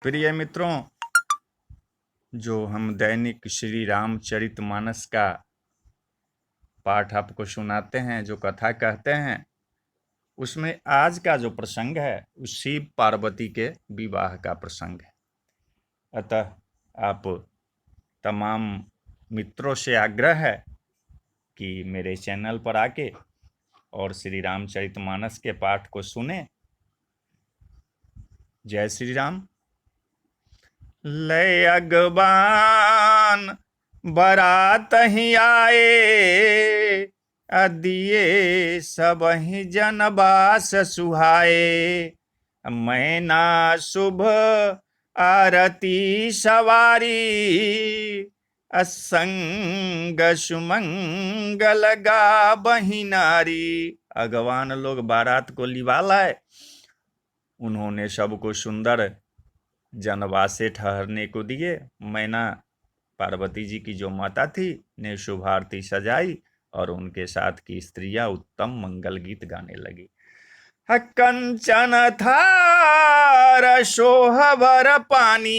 प्रिय मित्रों, जो हम दैनिक श्री रामचरितमानस का पाठ आपको सुनाते हैं, जो कथा कहते हैं, उसमें आज का जो प्रसंग है वो शिव पार्वती के विवाह का प्रसंग है। अतः आप तमाम मित्रों से आग्रह है कि मेरे चैनल पर आके और श्री रामचरितमानस के पाठ को सुने। जय श्री राम। लय अगवान बरात ही आए, दिए सबहि जनबास सुहाए। मैना शुभ आरती सवारी, असंग सुमंगल गाबहि नारी। अगवान लोग बारात को लिवा लाए। उन्होंने सबको सुंदर जनवासे ठहरने को दिए। मैना पार्वती जी की जो माता थी ने शुभ आरती सजाई और उनके साथ की स्त्रियां उत्तम मंगल गीत गाने लगी। कंचन थार शोहबर पानी,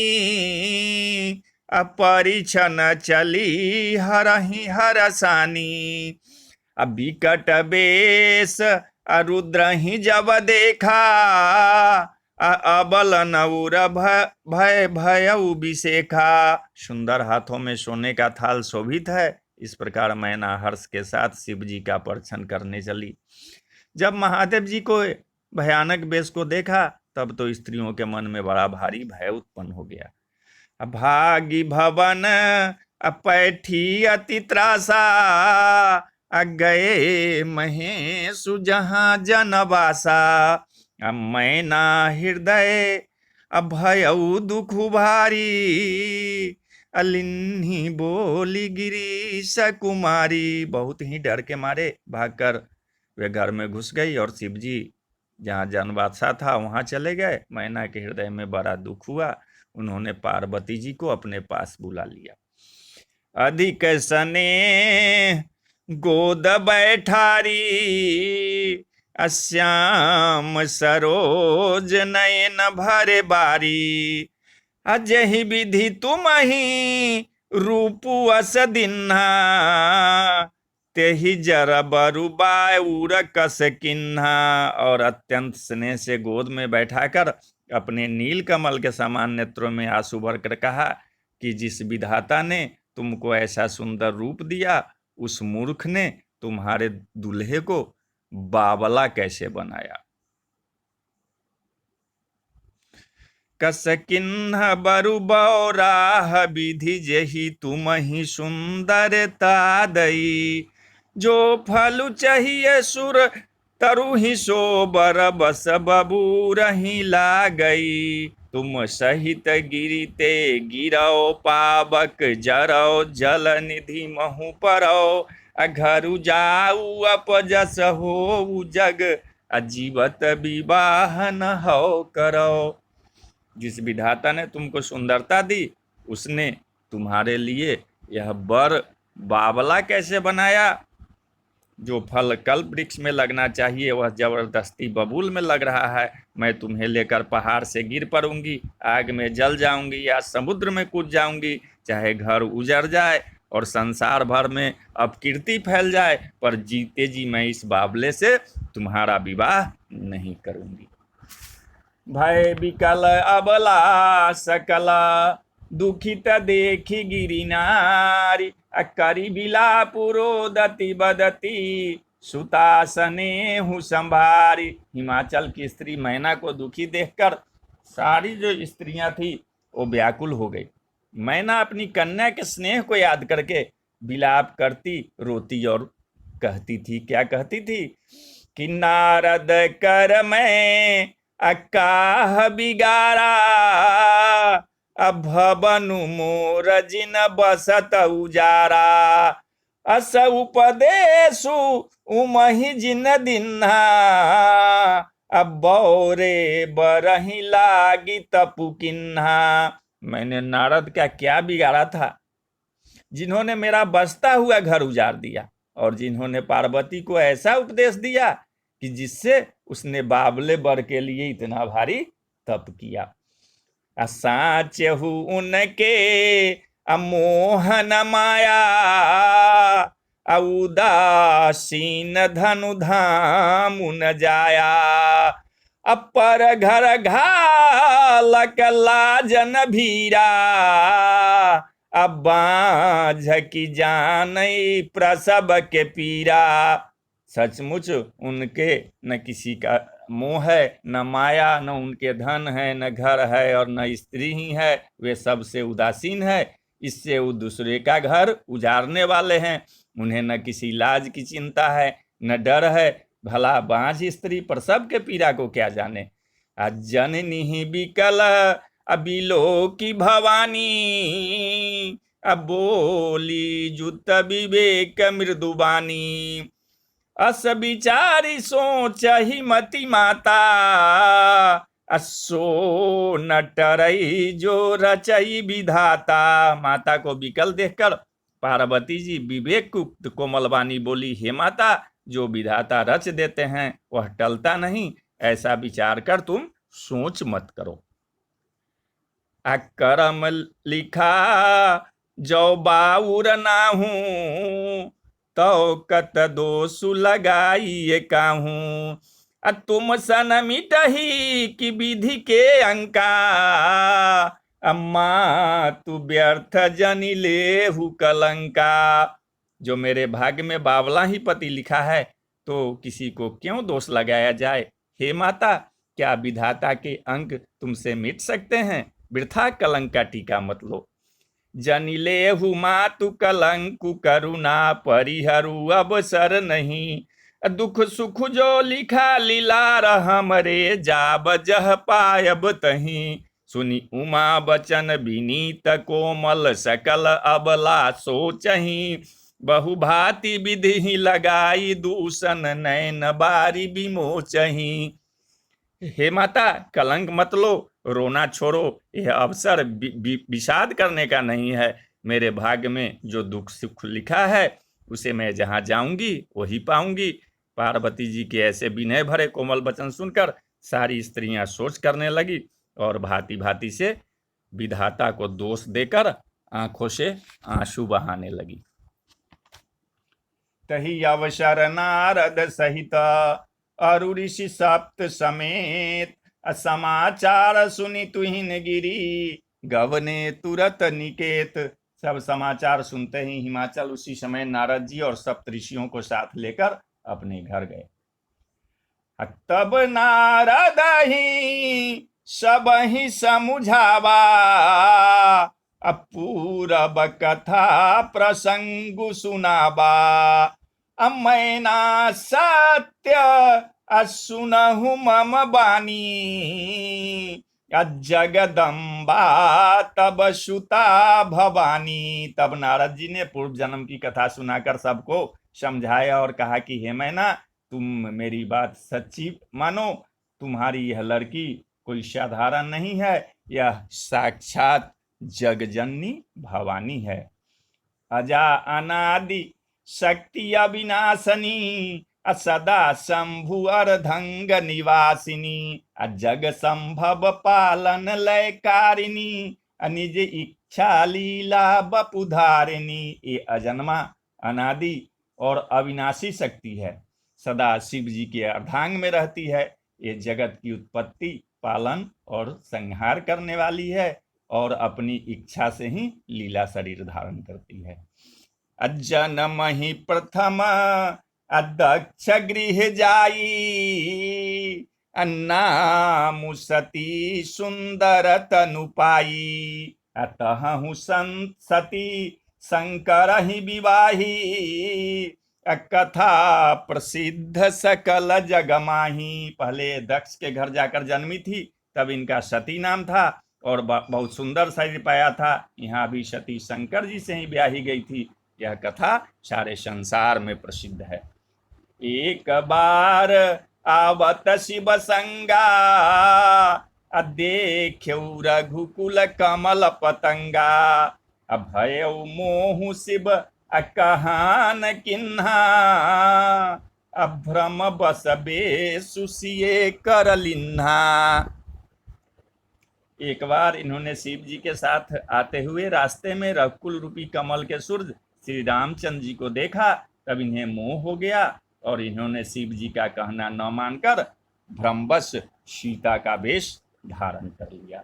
अपरिछन चली हरहि हरसानी। बिकट बेश रुद्र ही जब देखा, अबल नऊर भय भयउ बिसेखा। सुंदर हाथों में सोने का थाल शोभित है। इस प्रकार मैना हर्ष के साथ शिव जी का परछन करने चली। जब महादेव जी को भयानक बेश को देखा तब तो स्त्रियों के मन में बड़ा भारी भय उत्पन्न हो गया। भागी भवन पैठी अति त्रासा, गए महेशु जहाँ जनवासा। मैना हृदय भयउ दुख भारी, अलिन्ही बोली गिरीश कुमारी। बहुत ही डर के मारे भागकर वे घर में घुस गई और शिव जी जहाँ जनवासा था वहाँ चले गए। मैना के हृदय में बड़ा दुख हुआ। उन्होंने पार्वती जी को अपने पास बुला लिया। अधिक सने गोद बैठारी, श्याम सरोज नयन भरे बारी। अजहि विधि तुम ही रूपु अस दिन्हा, तेहि जर बरु बाउर कस किन्हा। और अत्यंत स्नेह से गोद में बैठाकर अपने नील कमल के समान नेत्रों में आंसू भरकर कहा कि जिस विधाता ने तुमको ऐसा सुंदर रूप दिया, उस मूर्ख ने तुम्हारे दूल्हे को बावला कैसे बनाया। कस किन्ह बरु बौराह विधि, जही तुम ही सुंदरता दई। जो फल चाहिए सुर तरु ही सो, बर बस बबूर ही ला गई। तुम सहित गिरिते गिरो, पावक जरो जल निधि महु परो। घरु जाऊ अपजस हो जग, अजीवत विवाह न हो करो। जिस विधाता ने तुमको सुंदरता दी, उसने तुम्हारे लिए यह बर बावला कैसे बनाया। जो फल कल्प वृक्ष में लगना चाहिए वह जबरदस्ती बबूल में लग रहा है। मैं तुम्हें लेकर पहाड़ से गिर पड़ूंगी, आग में जल जाऊंगी या समुद्र में कूद जाऊंगी। चाहे घर उजड़ जाए और संसार भर में अपकीर्ति फैल जाए, पर जीते जी मैं इस बावले से तुम्हारा विवाह नहीं करूंगी। भय विकल अबला सकला, दुखित देखी गिरी नारी। करी बिला पुरोदति बदती, सुतासने हूँ संभारी। हिमाचल की स्त्री मैना को दुखी देखकर सारी जो स्त्रियां थी वो व्याकुल हो गई। मैना अपनी कन्या के स्नेह को याद करके विलाप करती, रोती और कहती थी। क्या कहती थी कि नारद कर मैं अकाह बिगारा, भवनु मोर जिन बसत उजारा। अस उपदेशु उमहि जिन दिन्हा, बौरे बरहि लागी तपु किन्हा। मैंने नारद का क्या बिगाड़ा था जिन्होंने मेरा बसता हुआ घर उजाड़ दिया, और जिन्होंने पार्वती को ऐसा उपदेश दिया कि जिससे उसने बावले बर के लिए इतना भारी तप किया। साचहु उनके अमोहन माया, उदासीन धनु धाम न जाया। अपर घर घालक लाजन भीरा, अब बाँझ की जानई प्रसव के पीरा। सचमुच उनके न किसी का मोह है, न माया, न उनके धन है, न घर है और न स्त्री ही है। वे सबसे उदासीन है, इससे वो दूसरे का घर उजाड़ने वाले हैं। उन्हें न किसी लाज की चिंता है, न डर है। भला बाँझ स्त्री प्रसव के पीड़ा को क्या जाने। जननी बिकल अबिलो की भवानी, अब बोली जुत विवेक मृदुबानी। अस विचारी सोच ही मति माता, असो न टरई जो रचई विधाता। माता को विकल देखकर पार्वती जी विवेक युक्त कोमलवाणी बोली, हे माता, जो विधाता रच देते हैं वह टलता नहीं, ऐसा विचार कर तुम सोच मत करो। अकरम लिखा जो बाउर ना हूं, तो कत दोष लगाइए काहूं। तुम सन मिटही की विधि के अंका, अम्मा तू व्यर्थ जनि लेहु कलंका। जो मेरे भाग्य में बावला ही पति लिखा है, तो किसी को क्यों दोष लगाया जाए। हे माता, क्या विधाता के अंक तुमसे मिट सकते हैं। वृथा कलंक का टीका मत लो। जनिले मातु कलंकु करुणा परिहरु अवसर नहीं। दुख सुख जो लिखा लीलार हमरे, जाब जह पायब तही। सुनी उमा बचन विनीत कोमल सकल अबला सोचही। बहु भांति विधि लगाई दूषण नैन बारी विमोचही। हे माता, कलंक मत लो, रोना छोड़ो। यह अवसर विषाद करने का नहीं है। मेरे भाग्य में जो दुख सुख लिखा है उसे मैं जहाँ जाऊंगी वही पाऊंगी। पार्वती जी के ऐसे विनय भरे कोमल वचन सुनकर सारी स्त्रियां सोच करने लगी और भांति भांति से विधाता को दोष देकर आंखों से आंसू बहाने लगी। तही अवसर नारद सहित अरु ऋषि सप्त समेत, समाचार सुनी तुहिन गिरी, गवने तुरत निकेत। सब समाचार सुनते ही हिमाचल उसी समय नारद जी और सप्त ऋषियों को साथ लेकर अपने घर गए। तब नारद ही सब ही समुझावा, पूरब कथा प्रसंग सुनावा। मैना सत्य असुनहु मम बानी, जगदम्बा तब सुता भवानी। तब नारद जी ने पूर्व जन्म की कथा सुनाकर सबको समझाया और कहा कि हे मैना, तुम मेरी बात सच्ची मानो। तुम्हारी यह लड़की कोई साधारण नहीं है, यह साक्षात जगजननी भवानी है। अजा अनादि शक्ति अविनाशनी, सदा शंभु अर्धंग निवासिनी। जग संभव पालन लयकारिणी, निज इच्छा लीला बपुधारिणी। ये अजन्मा अनादि और अविनाशी शक्ति है, सदा शिव जी के अर्धांग में रहती है। ये जगत की उत्पत्ति, पालन और संहार करने वाली है और अपनी इच्छा से ही लीला शरीर धारण करती है। जन्म ही प्रथम अध्यक्ष गृह जाई, नाम सती सुंदर तनु पाई। अतः हूँ सती शंकर ही विवाही, कथा प्रसिद्ध सकल जगमाही। पहले दक्ष के घर जाकर जन्मी थी, तब इनका सती नाम था और बहुत सुंदर शरीर पाया था। यहाँ भी सती शंकर जी से ही ब्याही गई थी। यह कथा सारे संसार में प्रसिद्ध है। एक बार आवत शिव संगा, देख्यौ रघुकुल कमल पतंगा। अभय मोहु शिव अकहान किन्हा, अभ्रम बस बे सुसिए कर लिन्हा। एक बार इन्होंने शिव जी के साथ आते हुए रास्ते में रघुकुल रूपी कमल के सूरज श्री रामचंद्र जी को देखा। तब इन्हें मोह हो गया और इन्होंने शिव जी का कहना न मानकर भ्रमवश सीता का वेश धारण कर लिया।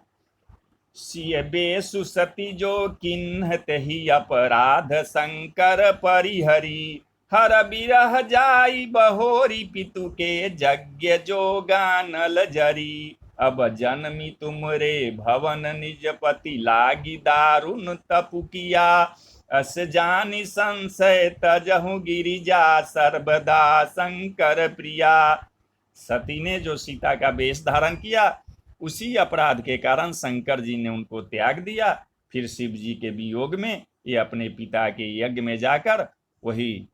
सिय बेसु सती जो किन्हत ही अपराध शंकर परिहरी, हर बिरह जाई बहोरी पितु के यज्ञ जो गानल जरी, अब जन्मी तुमरे भवन निज पति लागी दारुण तपु किया, अस जानी संशय तजहु गिरिजा सर्वदा शंकर प्रिया। सती ने जो सीता का वेश धारण किया, उसी अपराध के कारण शंकर जी ने उनको त्याग दिया। फिर शिव जी के वियोग में ये अपने पिता के यज्ञ में जाकर वही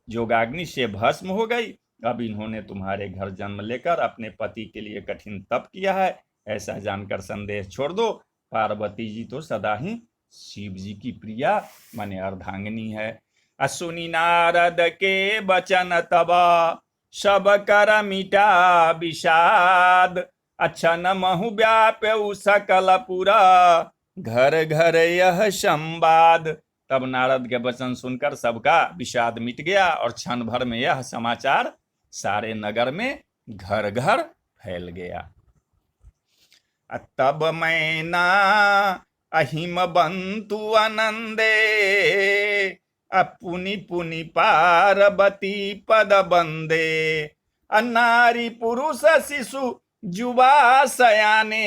योगाग्नि से भस्म हो गई। अब इन्होंने तुम्हारे घर जन्म लेकर अपने पति के लिए कठिन तप किया है, ऐसा जानकर संदेह छोड़ दो। पार्वती जी तो सदा ही शिव जी की प्रिया माने अर्धांगिनी है। असुनी नारद के बचन तब सब कर मिटा विषाद, अच्छा न महु व्याप्यउ सकल पुरा घर घर यह संवाद। तब नारद के वचन सुनकर सबका विषाद मिट गया और क्षण भर में यह समाचार सारे नगर में घर घर फैल गया। तब मैना अहिम बंतु आनंदे, पुनि पुनि पार्वती पद बंदे, नारी पुरुष शिशु जुवा सयाने,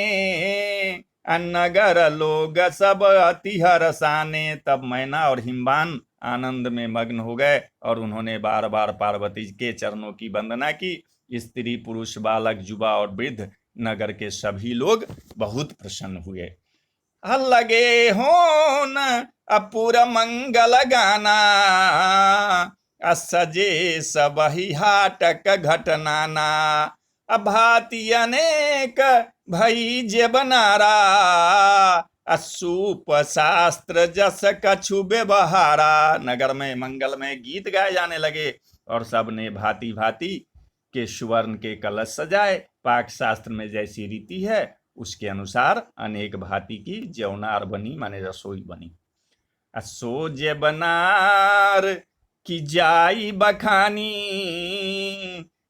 नगर लोग सब अति हरसाने। तब मैना और हिमवान आनंद में मग्न हो गए और उन्होंने बार बार पार्वती के चरणों की वंदना की। स्त्री पुरुष बालक जुवा और वृद्ध नगर के सभी लोग बहुत प्रसन्न हुए। लगे होन अपूर मंगल गाना, सजे सबहि हाटक घटनाना, भांति अनेक भई जे बनारा, असूप शास्त्र जस कछु व्यवहारा। नगर में मंगल में गीत गाए जाने लगे और सबने भांति भांति के सुवर्ण के कलश सजाए। पाक शास्त्र में जैसी रीति है उसके अनुसार अनेक भांति की जौनार बनी माने रसोई बनी। सो जे बनार की जाई बखानी,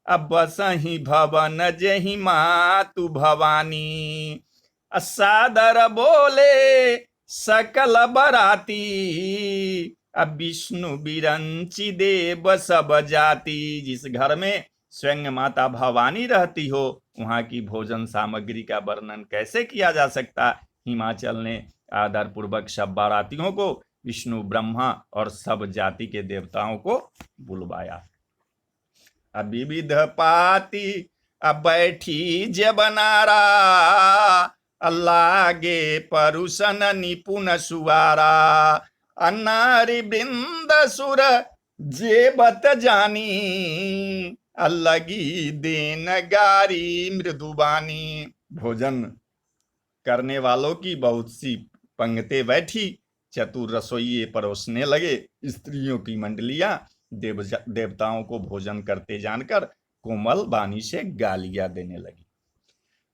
अब सही भवन जही मातु भवानी, सादर बोले सकल बराती, अब विष्णु बिरंची देव सब जाति। जिस घर में स्वयं माता भवानी रहती हो वहां की भोजन सामग्री का वर्णन कैसे किया जा सकता। हिमाचल ने आदर पूर्वक सब बारातियों को, विष्णु ब्रह्मा और सब जाति के देवताओं को बुलवाया। अब विविध पाती अब बैठी जे बनारा, लागे परुषन निपुण सुवारा, नारी वृंद सुर जे बत जानी, लगी देन गारी मृदुबानी। भोजन करने वालों की बहुत सी पंक्ति बैठी, चतुर रसोइये परोसने लगे। स्त्रियों की मंडलियां देवताओं को भोजन करते जानकर कोमल वाणी से गालियां देने लगी।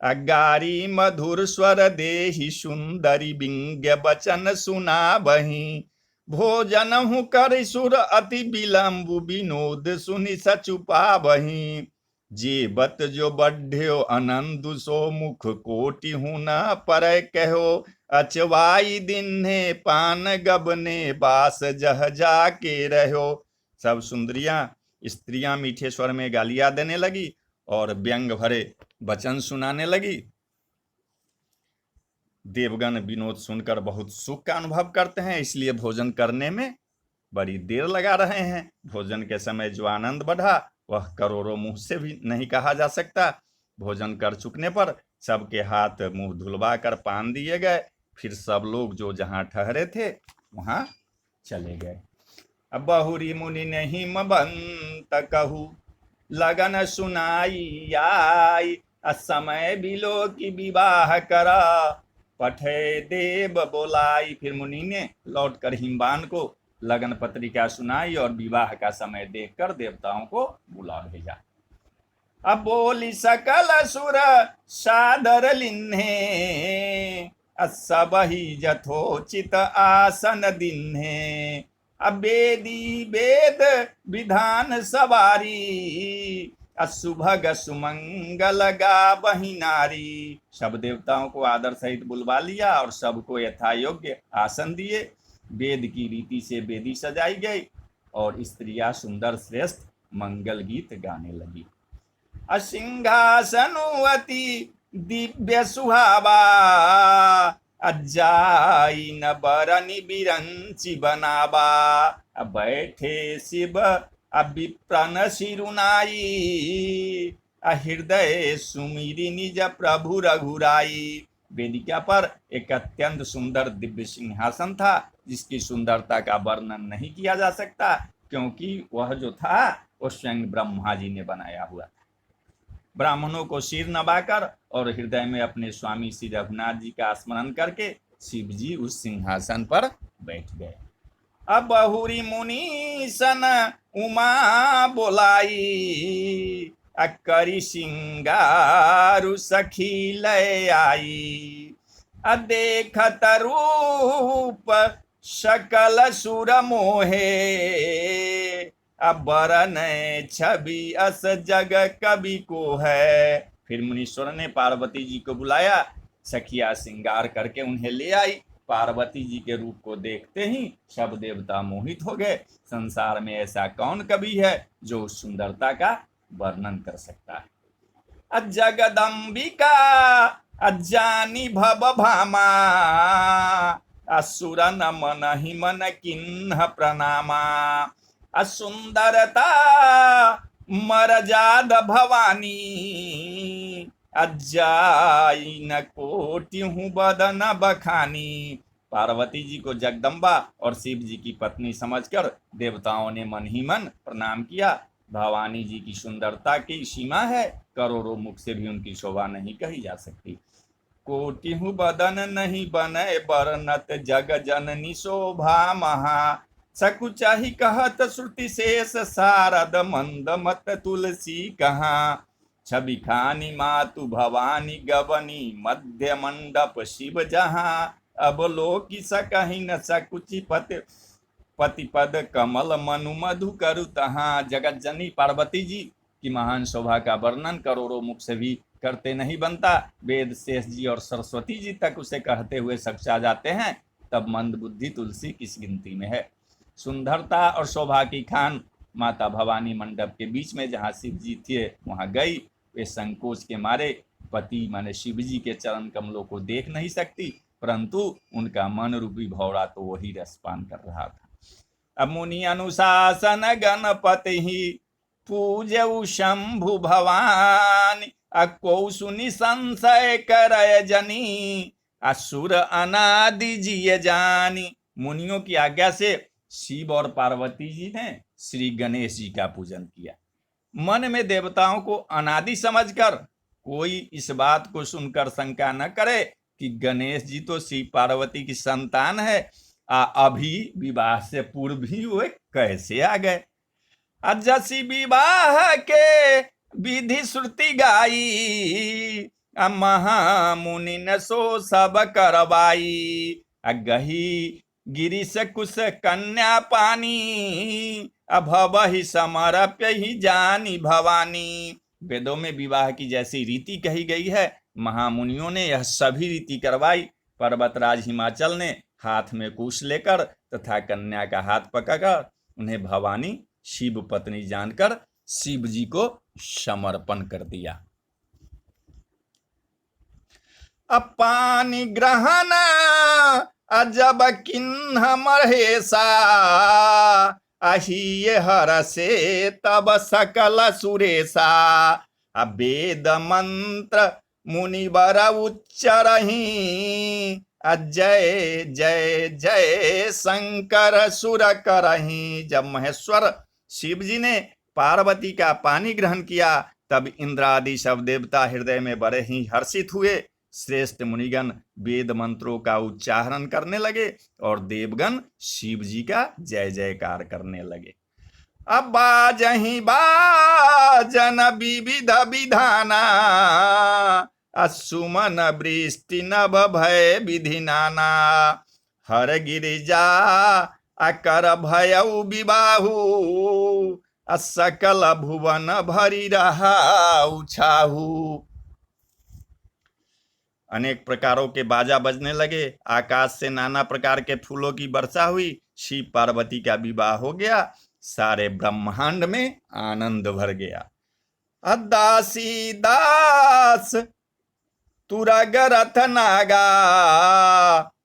अगारी मधुर स्वर देहि सुंदरी बिंग्य बचन सुना बही, भोजन हूँ कर सुर अति विलंबु विनोद सुनि सचुपा बही, जेबत जो बढ़्यो आनंद सो मुख कोटि हूँ न पर कहो, अचवाई दिन्हे पान गबने बास जह जाके रहो। सब सुंदरियां स्त्रियां मीठे स्वर में गालियां देने लगी और व्यंग भरे वचन सुनाने लगी। देवगण विनोद सुनकर बहुत सुख का अनुभव करते हैं, इसलिए भोजन करने में बड़ी देर लगा रहे हैं। भोजन के समय जो आनंद बढ़ा वह करोड़ों मुंह से भी नहीं कहा जा सकता। भोजन कर चुकने पर सबके हाथ मुंह धुलवा कर पान दिए गए। फिर सब लोग जो जहां ठहरे थे वहां चले गए। अब बहुरी मुनि नहीं मबंत कहू, लगन सुनाई आई, समय बिलो की विवाह करा, पठे देव बोलाई। फिर मुनि ने लौटकर हिमवान को लगन पत्रिका सुनाई और विवाह का समय देखकर देवताओं को बुला भेजा। अब बोली सकल सुर सादर लिन्हे, सबहि यथोचित आसन दिन्हे। अब वेदी वेद विधान सवारी, सुभग सुमंगल गावहि नारी। सब देवताओं को आदर सहित बुलवा लिया और सबको यथा योग्य आसन दिए। वेद की रीति से वेदी सजाई गई और स्त्रियां सुंदर श्रेष्ठ मंगल गीत गाने लगी। सिंहासनुअति दिव्य सुहावा, जाई न बरनी बिरंची बनावा। बैठे शिव विप्रन सिरुनाई, हृदय सुमिरी निज प्रभु रघुराई। वेदिका पर एक अत्यंत सुंदर दिव्य सिंहासन था, जिसकी सुंदरता का वर्णन नहीं किया जा सकता, क्योंकि वह जो था वो स्वयं ब्रह्मा जी ने बनाया हुआ था। ब्राह्मणों को सिर नवाकर और हृदय में अपने स्वामी श्री रघुनाथ जी का स्मरण करके शिव जी उस सिंहासन पर बैठ गए। अब बहुरी मुनि सन उमा बोलाई, करी सिंगारु सखी लय आई। देखत रूप सकल सुर मोहे, बरन छवि अस जग कवि को है। फिर मुनीश्वर ने पार्वती जी को बुलाया, सखिया श्रृंगार करके उन्हें ले आई। पार्वती जी के रूप को देखते ही सब देवता मोहित हो गए। संसार में ऐसा कौन कवि है जो उस सुंदरता का वर्णन कर सकता है। जगदम्बिका अजानी भव भामा, असुर न मन ही मन किन्ह प्रणामा। सुंदरता मरजाद भवानी, अजाई न कोटि हूँ बदन बखानी। पार्वती जी को जगदम्बा और शिव जी की पत्नी समझकर देवताओं ने मन ही मन प्रणाम किया। भवानी जी की सुंदरता की सीमा है, करोड़ों मुख से भी उनकी शोभा नहीं कही जा सकती। कोटि हूँ बदन नहीं बने बरनत, जग जननी शोभा महा। सकुचाही कहत श्रुति शेष सारद, मंद मत तुलसी कहाँ। छवि खानी मातु भवानी गवनी, मध्य मंडप शिव जहाँ। अब लोकी सकहि न सकुचि पति पद, कमल मनु मधु करु तहाँ। जगत जननी पार्वती जी की महान शोभा का वर्णन करोड़ों मुख से भी करते नहीं बनता। वेद शेष जी और सरस्वती जी तक उसे कहते हुए सकचा जाते हैं, तब मंद बुद्धि तुलसी किस गिनती में है। सुंदरता और शोभा की खान माता भवानी मंडप के बीच में जहाँ शिव जी थे वहाँ गई। वे संकोच के मारे पति माने शिव जी के चरण कमलों को देख नहीं सकती, परंतु उनका मन रूपी भौरा तो वही रसपान कर रहा था। अब मुनि अनुशासन गणपति ही पूजऊ शंभु भवानी, को सुनि संशय करय जनी, असुर अनादि जिय जानी। मुनियों की आज्ञा से शिव और पार्वती जी ने श्री गणेश जी का पूजन किया। मन में देवताओं को अनादि समझकर कोई इस बात को सुनकर शंका न करे कि गणेश जी तो शिव पार्वती की संतान है, अभी विवाह से पूर्व ही वे कैसे आ गए। जसी विवाह के विधि श्रुति गाई, महामुनि न सो सब करवाई। गही गिरीश कुश कन्या पानी, अभवहि समर्प्य ही जानी भवानी। वेदों में विवाह की जैसी रीति कही गई है, महामुनियों ने यह सभी रीति करवाई। पर्वतराज हिमाचल ने हाथ में कुश लेकर तथा कन्या का हाथ पकड़कर उन्हें भवानी शिव पत्नी जानकर शिव जी को समर्पण कर दिया। अब पानी ग्रहण अजब किन्ह महेशा, अहिये हर से तब सकल सुरेशा। वेद मंत्र मुनिवर उच्चरहि, जय जय जय शंकर सुर करहि। जब महेश्वर शिव जी ने पार्वती का पानी ग्रहण किया, तब इंद्रादि सब देवता हृदय में बड़े ही हर्षित हुए। श्रेष्ठ मुनिगण वेद मंत्रों का उच्चारण करने लगे और देवगण शिव जी का जय जयकार करने लगे। अब बाजही बाजन विविध विधाना, असुमन वृष्टि नभ भय विधि नाना। हर गिरिजा अकर भयउ विबाहु, सकल भुवन भरी रहा उछाहू। अनेक प्रकारों के बाजा बजने लगे, आकाश से नाना प्रकार के फूलों की वर्षा हुई, शिव पार्वती का विवाह हो गया, सारे ब्रह्मांड में आनंद भर गया। दासी दास तुरग रथ नागा,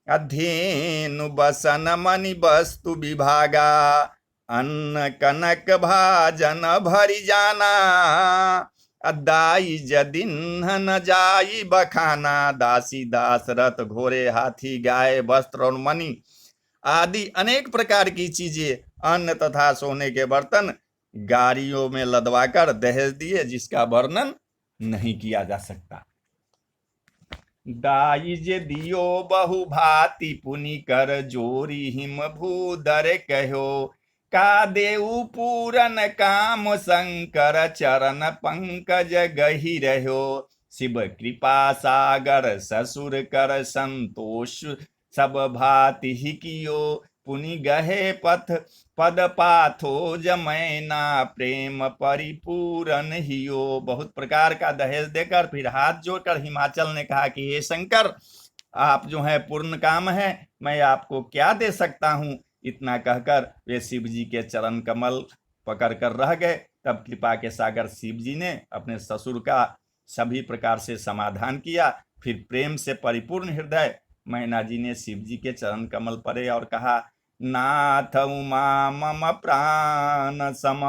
धेनु बसन मणि वस्तु विभागा। अन्न कनक भाजन भरी जाना, दाई जदिन न जाई बखाना। दासी दास रथ घोड़े हाथी गाय वस्त्र और मणि आदि अनेक प्रकार की चीजें, अन्न तथा सोने के बर्तन गाड़ियों में लदवाकर दहेज दिए, जिसका वर्णन नहीं किया जा सकता। दाई जे दियो बहु भांति पुनि कर जोरी हिम भूधर कहो। का देऊ पूरन काम शंकर चरण पंकज गही रहो। शिव कृपा सागर ससुर कर संतोष सब भाति ही कियो। पुनि गहे पथ पद पाथो जमैना प्रेम परिपूरन हियो। बहुत प्रकार का दहेज देकर फिर हाथ जोड़कर हिमाचल ने कहा कि हे शंकर, आप जो है पूर्ण काम है, मैं आपको क्या दे सकता हूं। इतना कहकर वे शिव जी के चरण कमल पकड़ कर रह गए। तब कृपा के सागर शिव जी ने अपने ससुर का सभी प्रकार से समाधान किया। फिर प्रेम से परिपूर्ण हृदय मैना जी ने शिव जी के चरण कमल परे और कहा, नाथ उमा मम प्राण सम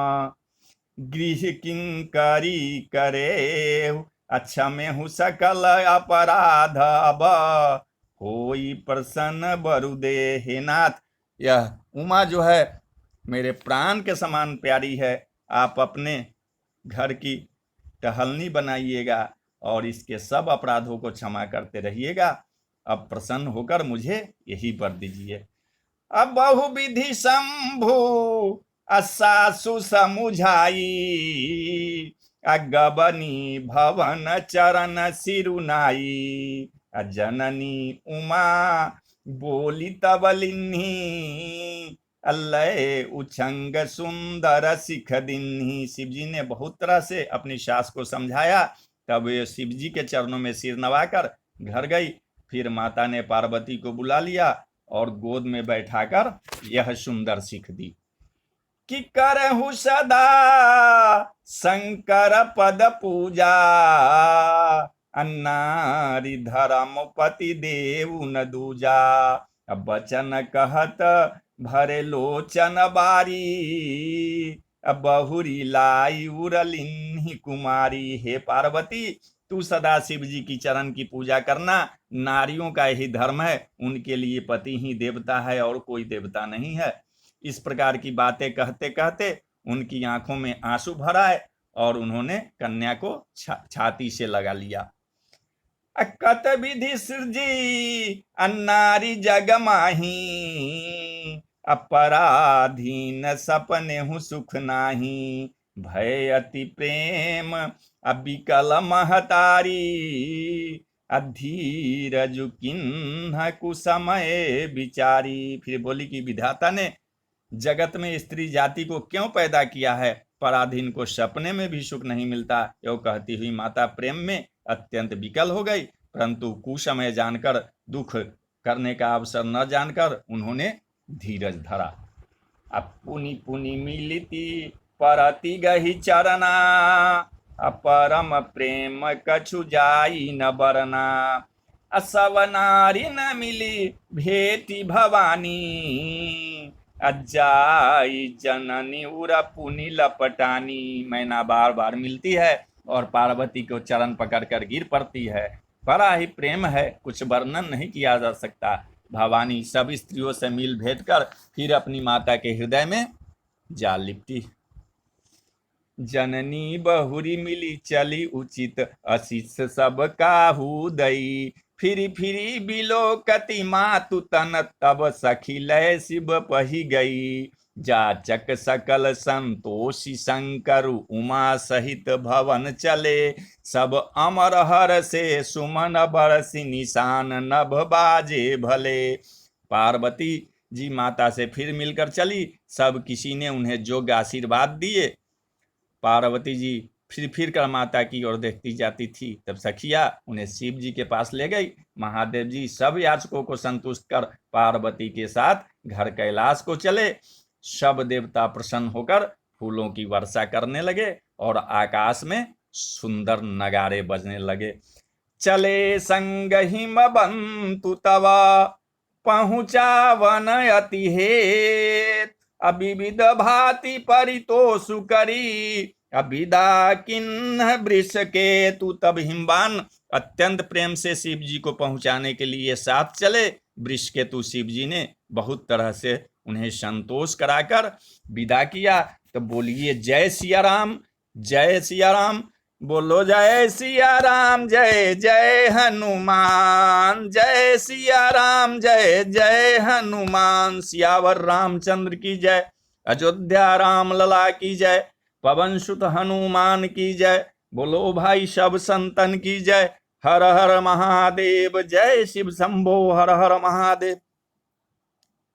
गृह किंकरी करे। अच्छा में हूँ सकल अपराध अब होई प्रसन्न बरुदे। हे नाथ, यह उमा जो है मेरे प्राण के समान प्यारी है। आप अपने घर की टहलनी बनाइएगा और इसके सब अपराधों को क्षमा करते रहिएगा। अब प्रसन्न होकर मुझे यही वर दीजिए। अब बहुविधि शंभु सासु समुझाई, गबनी भवन चरण सिरुनाई। जननी उमा बोली तबलिन्ही, अल्लय उछंग सुंदर सिख दिन्ही। शिव जी ने बहुत तरह से अपनी सास को समझाया। तब वे शिव जी के चरणों में सिर नवाकर घर गई। फिर माता ने पार्वती को बुला लिया और गोद में बैठाकर यह सुंदर सीख दी कि करहु सदा शंकर पद पूजा। अन्नारी धर्म पति देव न दूजा। बचन कहत भरे लोचन बारी, बहुरी लाई उरलिन्ही कुमारी। हे पार्वती, तू सदा शिव जी की चरण की पूजा करना। नारियों का यही धर्म है, उनके लिए पति ही देवता है और कोई देवता नहीं है। इस प्रकार की बातें कहते कहते उनकी आंखों में आंसू भर आए और उन्होंने कन्या को छाती से लगा लिया। कत विधि सृजी अन्नारी जग माही, अपराधीन सपने हूँ सुख नाही। भय अति प्रेम अबिकल महतारी, अधीरज किन्ह कुसमय विचारी। फिर बोली कि विधाता ने जगत में स्त्री जाति को क्यों पैदा किया है, पराधीन को सपने में भी सुख नहीं मिलता। यो कहती हुई माता प्रेम में अत्यंत विकल हो गई, परंतु कुसमय जानकर, दुख करने का अवसर न जानकर उन्होंने धीरज धरा। अब पुनि पुनि मिलती परति गही चरना, अपरम प्रेम कछु जाई न बरना। असव नारी न मिली भेटी भवानी, अजाई जननी उरा पुनि लपटानी। मैना बार बार मिलती है और पार्वती को चरण पकड़कर गिर पड़ती है। बड़ा ही प्रेम है, कुछ वर्णन नहीं किया जा सकता। भवानी सब स्त्रियों से मिल भेंट कर फिर अपनी माता के हृदय में जा लिपटी। जननी बहुरी मिली चली उचित, आशीष सब काहू दई। फिरी फिरी बिलोकति मातु तन, तब सखी लय शिव पही गई। जाचक सकल संतोषी शंकर, उमा सहित भवन चले। सब अमर हर से सुमन बरसी, निशान नभ बाजे भले। पार्वती जी माता से फिर मिलकर चली, सब किसी ने उन्हें योग्य आशीर्वाद दिए। पार्वती जी फिर कर माता की ओर देखती जाती थी। तब सखिया उन्हें शिव जी के पास ले गई। महादेव जी सब याचकों को संतुष्ट कर पार्वती के साथ घर कैलाश को चले। सब देवता प्रसन्न होकर फूलों की वर्षा करने लगे और आकाश में सुंदर नगाड़े बजने लगे। चले संग हिम बंतु तवा, पहुँचा वन अति हेत। अविविध भांति परितोषु करी, अभिदा किन्ह वृष के तू। तब हिमवान अत्यंत प्रेम से शिव जी को पहुंचाने के लिए साथ चले। वृष के तू शिव जी ने बहुत तरह से उन्हें संतोष कराकर विदा किया। तो बोलिए जय सिया राम, जय सिया राम। बोलो जय सिया राम, जय जय हनुमान। जय सिया राम, जय जय हनुमान। सियावर रामचंद्र की जय, अयोध्या राम लला की जय, पवन सुत हनुमान की जय। बोलो भाई सब संतन की जय। हर हर महादेव, जय शिव शंभो, हर हर महादेव।